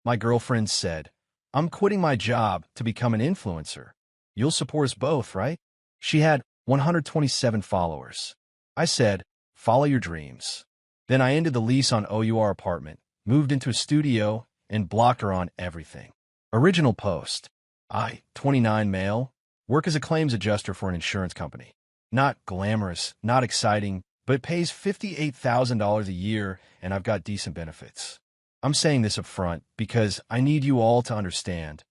My girlfriend said, "I'm quitting my job to become an influencer. You'll support us both, right?" She had 127 followers. I said, "Follow your dreams." Then I ended the lease on our apartment, moved into a studio, and blocked her on everything. Original post. I, 29 male, work as a claims adjuster for an insurance company. Not glamorous, not exciting, but it pays $58,000 a year, and I've got decent benefits. I'm saying this up front because I need you all to understand.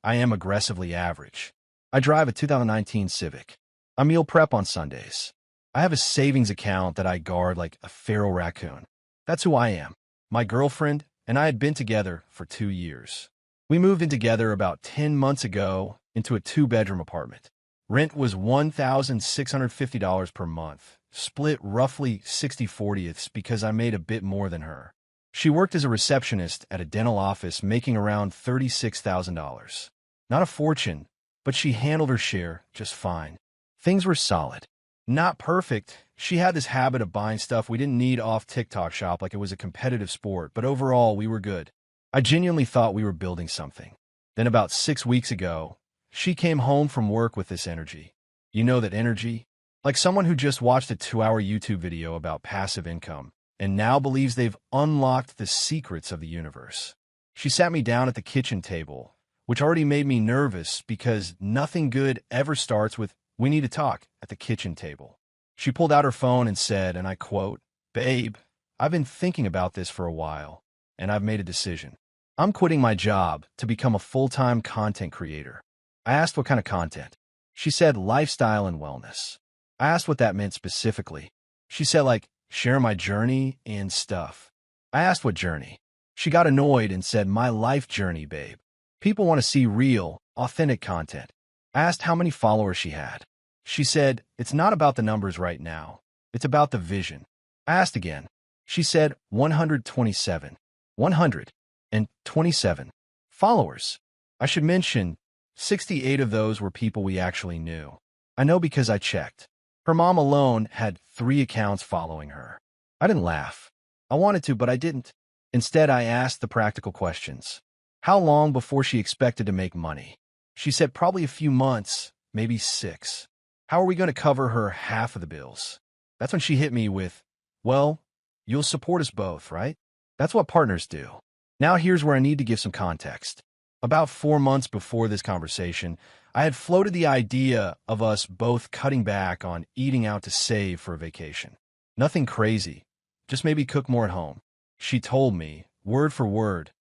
I am aggressively average. I drive a 2019 Civic. I meal prep on Sundays. I have a savings account that I guard like a feral raccoon. That's who I am. My girlfriend and I had been together for 2 years. We moved in together about 10 months ago into a 2-bedroom apartment. Rent was $1,650 per month, split roughly 60/40ths because I made a bit more than her. She worked as a receptionist at a dental office making around $36,000. Not a fortune, but she handled her share just fine. Things were solid. Not perfect. She had this habit of buying stuff we didn't need off TikTok Shop like it was a competitive sport, but overall we were good. I genuinely thought we were building something. Then about 6 weeks ago, she came home from work with this energy. You know that energy? Like someone who just watched a 2-hour YouTube video about passive income and now believes they've unlocked the secrets of the universe. She sat me down at the kitchen table, which already made me nervous because nothing good ever starts with, "We need to talk," at the kitchen table. She pulled out her phone and said, and I quote, "Babe, I've been thinking about this for a while, and I've made a decision. I'm quitting my job to become a full-time content creator." I asked what kind of content. She said lifestyle and wellness. I asked what that meant specifically. She said like, share my journey and stuff. I asked what journey. She got annoyed and said, "My life journey, babe. People want to see real, authentic content." I asked how many followers she had. She said, "It's not about the numbers right now. It's about the vision." I asked again. She said 127. 127 followers. I should mention, 68 of those were people we actually knew. I know because I checked. Her mom alone had 3 accounts following her. I didn't laugh. I wanted to, but I didn't. Instead, I asked the practical questions. How long before she expected to make money? She said probably a few months, maybe 6. How are we going to cover her half of the bills? That's when she hit me with, "Well, you'll support us both, right? That's what partners do." Now here's where I need to give some context. About 4 months before this conversation, I had floated the idea of us both cutting back on eating out to save for a vacation. Nothing crazy, just maybe cook more at home. She told me, word for word,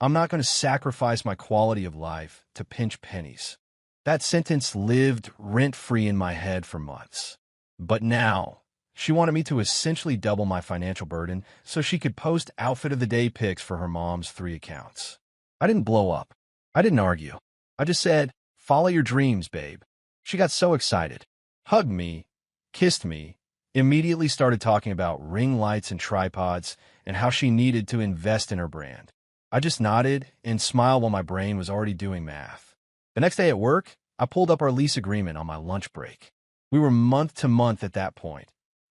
"I'm not going to sacrifice my quality of life to pinch pennies." That sentence lived rent-free in my head for months. But now, she wanted me to essentially double my financial burden so she could post outfit of the day pics for her mom's 3 accounts. I didn't blow up. I didn't argue. I just said, "Follow your dreams, babe." She got so excited, hugged me, kissed me, immediately started talking about ring lights and tripods and how she needed to invest in her brand. I just nodded and smiled while my brain was already doing math. The next day at work, I pulled up our lease agreement on my lunch break. We were month to month at that point.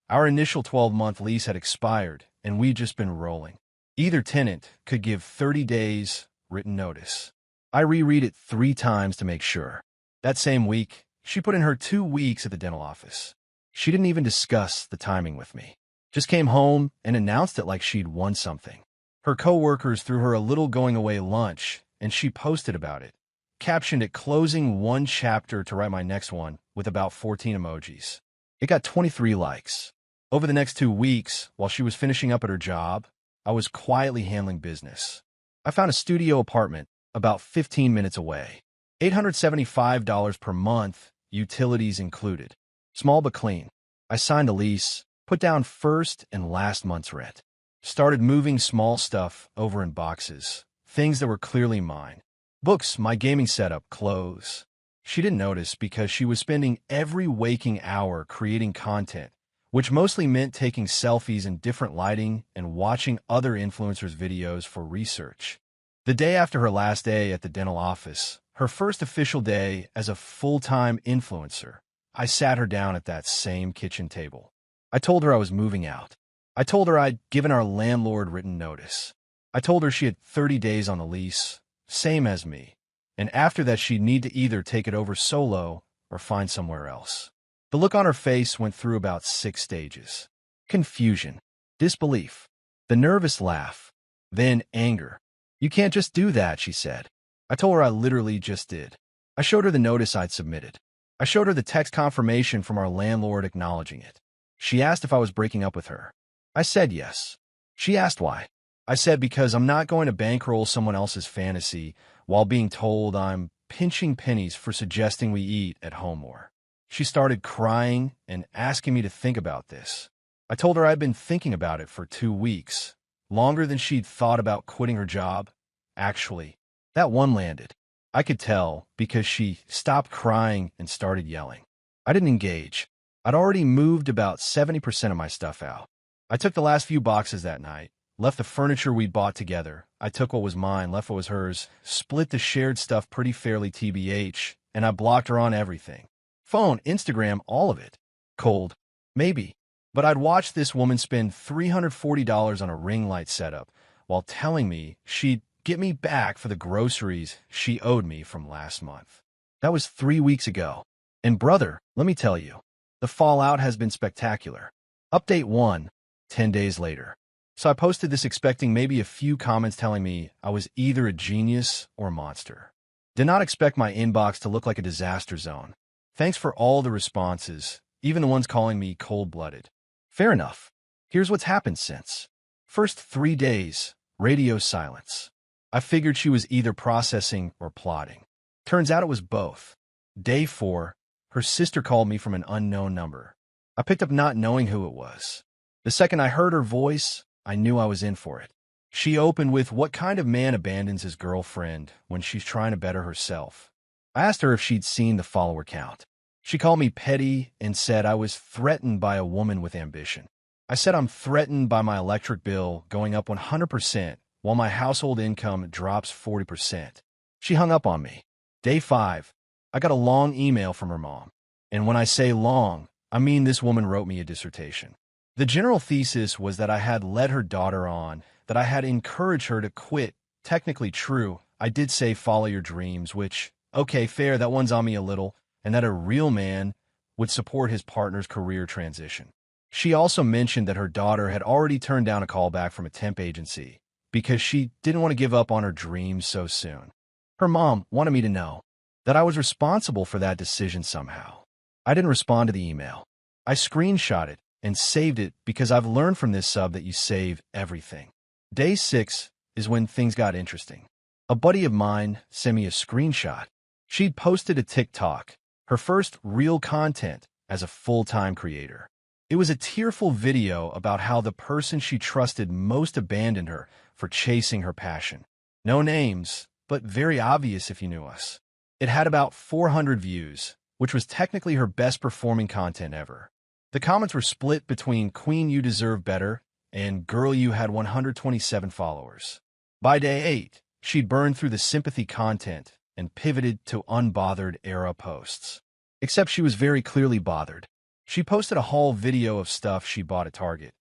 Our initial 12-month lease had expired, and we'd just been rolling. Either tenant could give 30 days written notice. I reread it 3 times to make sure. That same week, she put in her 2 weeks at the dental office. She didn't even discuss the timing with me. Just came home and announced it like she'd won something. Her coworkers threw her a little going-away lunch, and she posted about it. Captioned it "Closing one chapter to write my next one" with about 14 emojis. It got 23 likes. Over the next 2 weeks, while she was finishing up at her job, I was quietly handling business. I found a studio apartment about 15 minutes away. $875 per month, utilities included. Small but clean. I signed a lease, put down first and last month's rent. Started moving small stuff over in boxes, things that were clearly mine. Books, my gaming setup, clothes. She didn't notice because she was spending every waking hour creating content, which mostly meant taking selfies in different lighting and watching other influencers' videos for research. The day after her last day at the dental office, her first official day as a full-time influencer, I sat her down at that same kitchen table. I told her I was moving out. I told her I'd given our landlord written notice. I told her she had 30 days on the lease, same as me, and after that she'd need to either take it over solo or find somewhere else. The look on her face went through about 6 stages. Confusion, disbelief, the nervous laugh, then anger. "You can't just do that," she said. I told her I literally just did. I showed her the notice I'd submitted. I showed her the text confirmation from our landlord acknowledging it. She asked if I was breaking up with her. I said yes. She asked why. I said because I'm not going to bankroll someone else's fantasy while being told I'm pinching pennies for suggesting we eat at home more. She started crying and asking me to think about this. I told her I'd been thinking about it for 2 weeks, longer than she'd thought about quitting her job. Actually, that one landed. I could tell because she stopped crying and started yelling. I didn't engage. I'd already moved about 70% of my stuff out. I took the last few boxes that night, left the furniture we'd bought together. I took what was mine, left what was hers, split the shared stuff pretty fairly TBH, and I blocked her on everything. Phone, Instagram, all of it. Cold. Maybe. But I'd watched this woman spend $340 on a ring light setup while telling me she'd get me back for the groceries she owed me from last month. That was 3 weeks ago. And brother, let me tell you, the fallout has been spectacular. Update 1, 10 days later. So I posted this expecting maybe a few comments telling me I was either a genius or a monster. Did not expect my inbox to look like a disaster zone. Thanks for all the responses, even the ones calling me cold-blooded. Fair enough. Here's what's happened since. First 3 days, radio silence. I figured she was either processing or plotting. Turns out it was both. Day 4, her sister called me from an unknown number. I picked up not knowing who it was. The second I heard her voice, I knew I was in for it. She opened with what kind of man abandons his girlfriend when she's trying to better herself. I asked her if she'd seen the follower count. She called me petty and said I was threatened by a woman with ambition. I said I'm threatened by my electric bill going up 100% while my household income drops 40%. She hung up on me. Day 5, I got a long email from her mom. And when I say long, I mean this woman wrote me a dissertation. The general thesis was that I had led her daughter on, that I had encouraged her to quit. Technically true. I did say follow your dreams, which, okay, fair, that one's on me a little, and that a real man would support his partner's career transition. She also mentioned that her daughter had already turned down a callback from a temp agency because she didn't want to give up on her dreams so soon. Her mom wanted me to know that I was responsible for that decision somehow. I didn't respond to the email. I screenshot it and saved it because I've learned from this sub that you save everything. Day 6 is when things got interesting. A buddy of mine sent me a screenshot. She'd posted a TikTok, her first real content as a full-time creator. It was a tearful video about how the person she trusted most abandoned her for chasing her passion. No names, but very obvious if you knew us. It had about 400 views, which was technically her best performing content ever. The comments were split between "Queen, you deserve better" and "Girl, you had 127 followers." By day 8, she'd burned through the sympathy content and pivoted to unbothered era posts. Except she was very clearly bothered. She posted a haul video of stuff she bought at Target.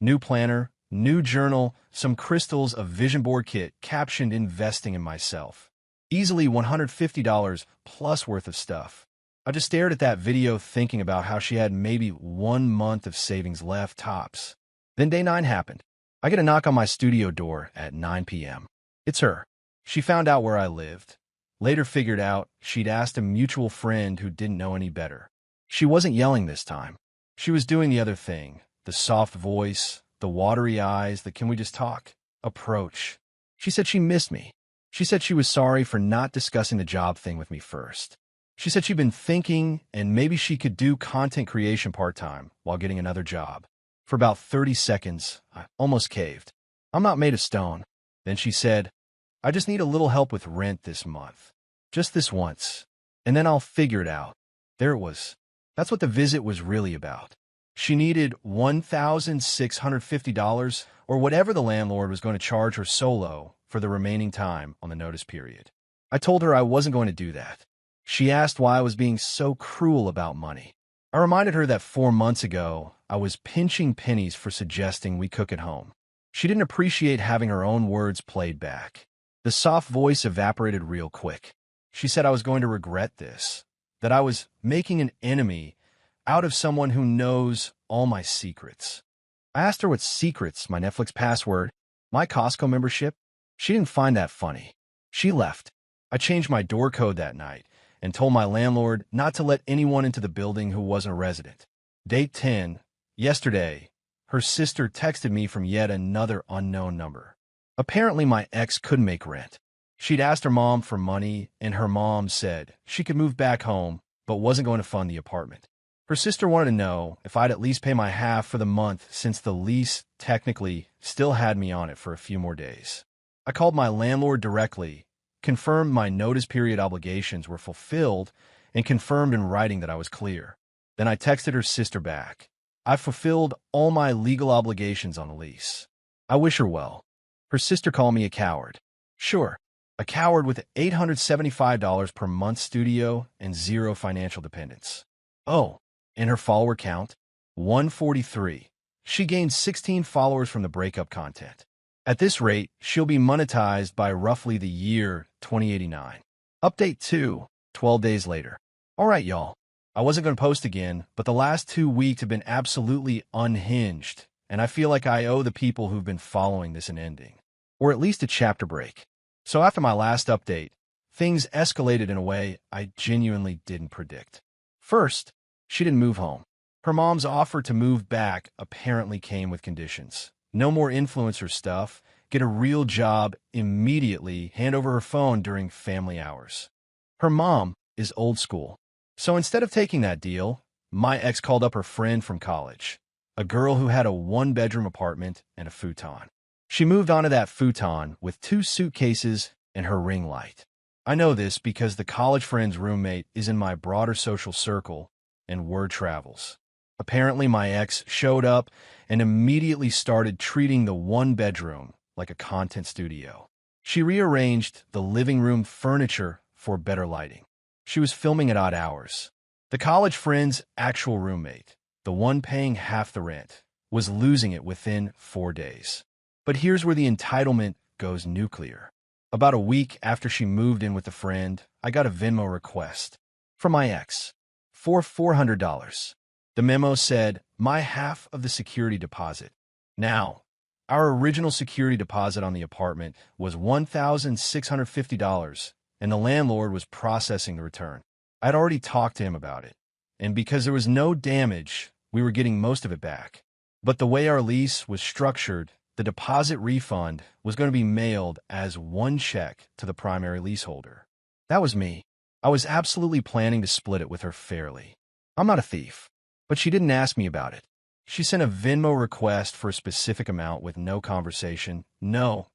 New planner, new journal, some crystals, a vision board kit captioned "Investing in myself." Easily $150 plus worth of stuff. I just stared at that video thinking about how she had maybe 1 month of savings left tops. Then day 9 happened. I get a knock on my studio door at 9 p.m. It's her. She found out where I lived. Later figured out she'd asked a mutual friend who didn't know any better. She wasn't yelling this time. She was doing the other thing, the soft voice, the watery eyes, the "can we just talk" approach. She said she missed me. She said she was sorry for not discussing the job thing with me first. She said she'd been thinking and maybe she could do content creation part-time while getting another job. For about 30 seconds, I almost caved. I'm not made of stone. Then she said, I just need a little help with rent this month. Just this once. And then I'll figure it out. There it was. That's what the visit was really about. She needed $1,650 or whatever the landlord was going to charge her solo for the remaining time on the notice period. I told her I wasn't going to do that. She asked why I was being so cruel about money. I reminded her that 4 months ago, I was pinching pennies for suggesting we cook at home. She didn't appreciate having her own words played back. The soft voice evaporated real quick. She said I was going to regret this, that I was making an enemy out of someone who knows all my secrets. I asked her what secrets, my Netflix password, my Costco membership. She didn't find that funny. She left. I changed my door code that night and told my landlord not to let anyone into the building who wasn't a resident. Date 10. Yesterday, her sister texted me from yet another unknown number. Apparently, my ex couldn't make rent. She'd asked her mom for money, and her mom said she could move back home, but wasn't going to fund the apartment. Her sister wanted to know if I'd at least pay my half for the month since the lease technically still had me on it for a few more days. I called my landlord directly, confirmed my notice period obligations were fulfilled, and confirmed in writing that I was clear. Then I texted her sister back. I've fulfilled all my legal obligations on the lease. I wish her well. Her sister called me a coward. Sure, a coward with $875 per month studio and zero financial dependence. Oh, and her follower count? 143. She gained 16 followers from the breakup content. At this rate, she'll be monetized by roughly the year 2089. Update 2, 12 days later. All right, y'all. I wasn't going to post again, but the last 2 weeks have been absolutely unhinged, and I feel like I owe the people who've been following this an ending, or at least a chapter break. So after my last update, things escalated in a way I genuinely didn't predict. First, she didn't move home. Her mom's offer to move back apparently came with conditions. No more influencer stuff, get a real job immediately, hand over her phone during family hours. Her mom is old school. So instead of taking that deal, my ex called up her friend from college, a girl who had a 1-bedroom apartment and a futon. She moved onto that futon with 2 suitcases and her ring light. I know this because the college friend's roommate is in my broader social circle, and word travels. Apparently, my ex showed up and immediately started treating the 1-bedroom like a content studio. She rearranged the living room furniture for better lighting. She was filming at odd hours. The college friend's actual roommate, the one paying half the rent, was losing it within 4 days. But here's where the entitlement goes nuclear. About a week after she moved in with a friend, I got a Venmo request from my ex for $400. The memo said, my half of the security deposit. Now, our original security deposit on the apartment was $1,650, and the landlord was processing the return. I'd already talked to him about it, and because there was no damage, we were getting most of it back. But the way our lease was structured, the deposit refund was going to be mailed as one check to the primary leaseholder. That was me. I was absolutely planning to split it with her fairly. I'm not a thief, but she didn't ask me about it. She sent a Venmo request for a specific amount with no conversation. No.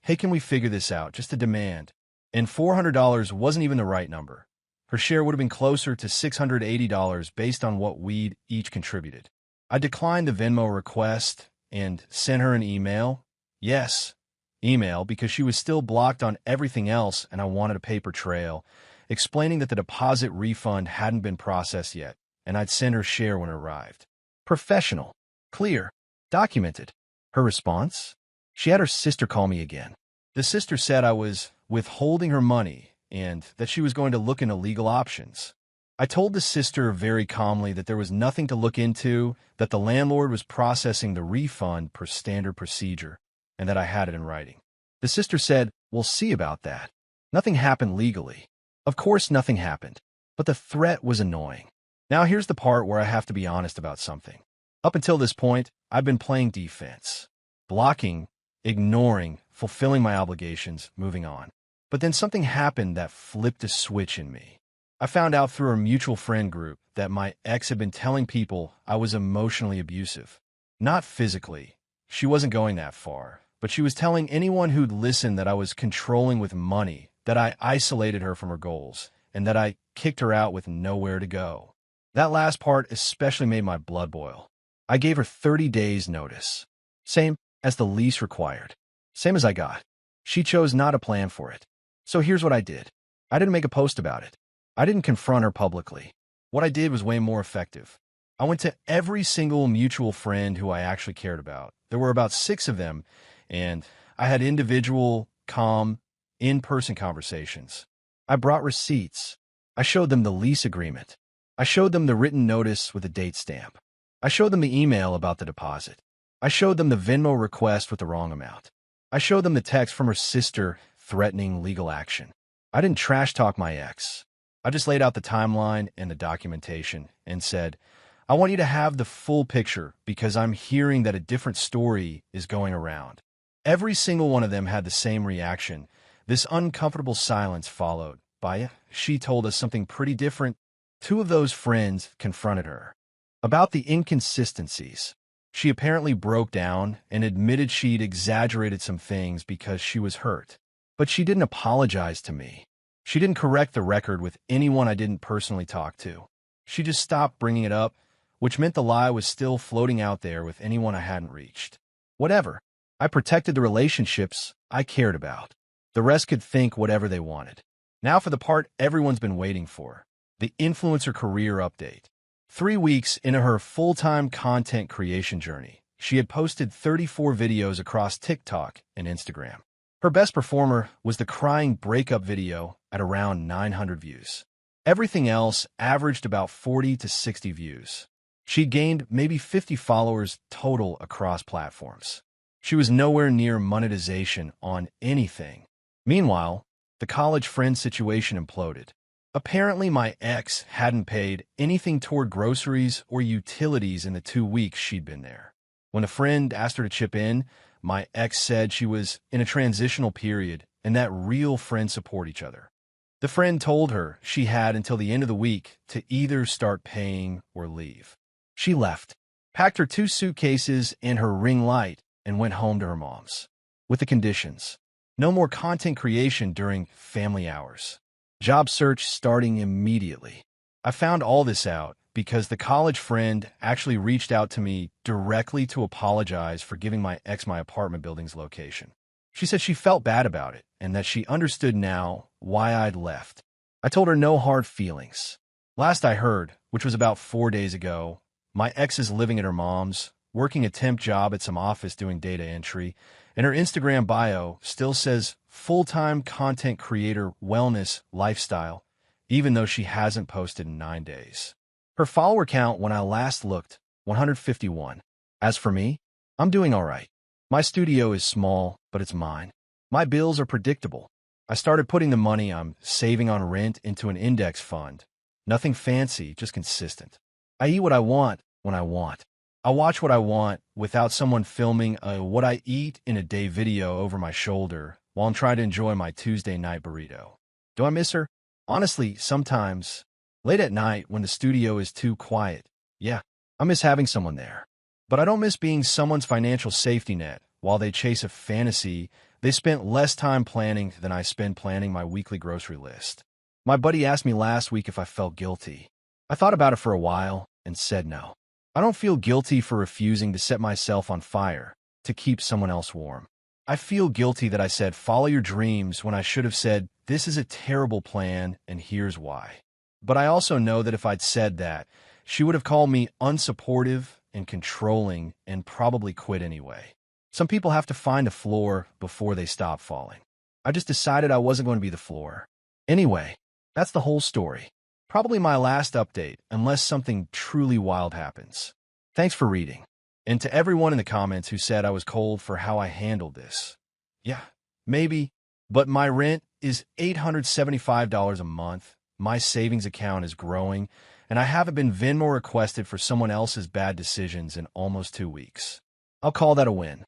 Hey, can we figure this out? Just a demand. And $400 wasn't even the right number. Her share would have been closer to $680 based on what we'd each contributed. I declined the Venmo request and sent her an email. Yes, email, because she was still blocked on everything else and I wanted a paper trail, explaining that the deposit refund hadn't been processed yet, and I'd send her share when it arrived. Professional, clear, documented. Her response? She had her sister call me again. The sister said I was withholding her money and that she was going to look into legal options. I told the sister very calmly that there was nothing to look into, that the landlord was processing the refund per standard procedure, and that I had it in writing. The sister said, we'll see about that. Nothing happened legally. Of course nothing happened, but the threat was annoying. Now here's the part where I have to be honest about something. Up until this point, I've been playing defense. Blocking, ignoring, fulfilling my obligations, moving on. But then something happened that flipped a switch in me. I found out through our mutual friend group that my ex had been telling people I was emotionally abusive. Not physically. She wasn't going that far. But she was telling anyone who'd listen that I was controlling with money, that I isolated her from her goals, and that I kicked her out with nowhere to go. That last part especially made my blood boil. I gave her 30 days notice. Same as the lease required. Same as I got. She chose not to plan for it. So here's what I did. I didn't make a post about it. I didn't confront her publicly. What I did was way more effective. I went to every single mutual friend who I actually cared about. There were about 6 of them, and I had individual, calm, in-person conversations. I brought receipts. I showed them the lease agreement. I showed them the written notice with a date stamp. I showed them the email about the deposit. I showed them the Venmo request with the wrong amount. I showed them the text from her sister threatening legal action. I didn't trash talk my ex. I just laid out the timeline and the documentation and said, I want you to have the full picture because I'm hearing that a different story is going around. Every single one of them had the same reaction. This uncomfortable silence followed by, she told us something pretty different. 2 of those friends confronted her about the inconsistencies. She apparently broke down and admitted she'd exaggerated some things because she was hurt. But she didn't apologize to me. She didn't correct the record with anyone I didn't personally talk to. She just stopped bringing it up, which meant the lie was still floating out there with anyone I hadn't reached. Whatever. I protected the relationships I cared about. The rest could think whatever they wanted. Now for the part everyone's been waiting for, the influencer career update. 3 weeks into her full-time content creation journey, she had posted 34 videos across TikTok and Instagram. Her best performer was the crying breakup video at around 900 views. Everything else averaged about 40 to 60 views. She gained maybe 50 followers total across platforms. She was nowhere near monetization on anything. Meanwhile, the college friend situation imploded. Apparently, my ex hadn't paid anything toward groceries or utilities in the 2 weeks she'd been there. When a friend asked her to chip in, my ex said she was in a transitional period and that real friends support each other. The friend told her she had until the end of the week to either start paying or leave. She left, packed her 2 suitcases and her ring light, and went home to her mom's. With the conditions: no more content creation during family hours. Job search starting immediately. I found all this out because the college friend actually reached out to me directly to apologize for giving my ex my apartment building's location. She said she felt bad about it and that she understood now why I'd left. I told her no hard feelings. Last I heard, which was about 4 days ago, my ex is living at her mom's, working a temp job at some office doing data entry, and her Instagram bio still says full-time content creator wellness lifestyle, even though she hasn't posted in 9 days. Her follower count when I last looked, 151. As for me, I'm doing all right. My studio is small, but it's mine. My bills are predictable. I started putting the money I'm saving on rent into an index fund. Nothing fancy, just consistent. I eat what I want when I want. I watch what I want without someone filming a what I eat in a day video over my shoulder while I'm trying to enjoy my Tuesday night burrito. Do I miss her? Honestly, sometimes. Late at night when the studio is too quiet. Yeah, I miss having someone there. But I don't miss being someone's financial safety net while they chase a fantasy they spent less time planning than I spend planning my weekly grocery list. My buddy asked me last week if I felt guilty. I thought about it for a while and said no. I don't feel guilty for refusing to set myself on fire to keep someone else warm. I feel guilty that I said follow your dreams when I should have said this is a terrible plan and here's why. But I also know that if I'd said that, she would have called me unsupportive and controlling and probably quit anyway. Some people have to find a floor before they stop falling. I just decided I wasn't going to be the floor. Anyway, that's the whole story. Probably my last update, unless something truly wild happens. Thanks for reading. And to everyone in the comments who said I was cold for how I handled this. Yeah, maybe, but my rent is $875 a month. My savings account is growing, and I haven't been Venmo requested for someone else's bad decisions in almost 2 weeks. I'll call that a win.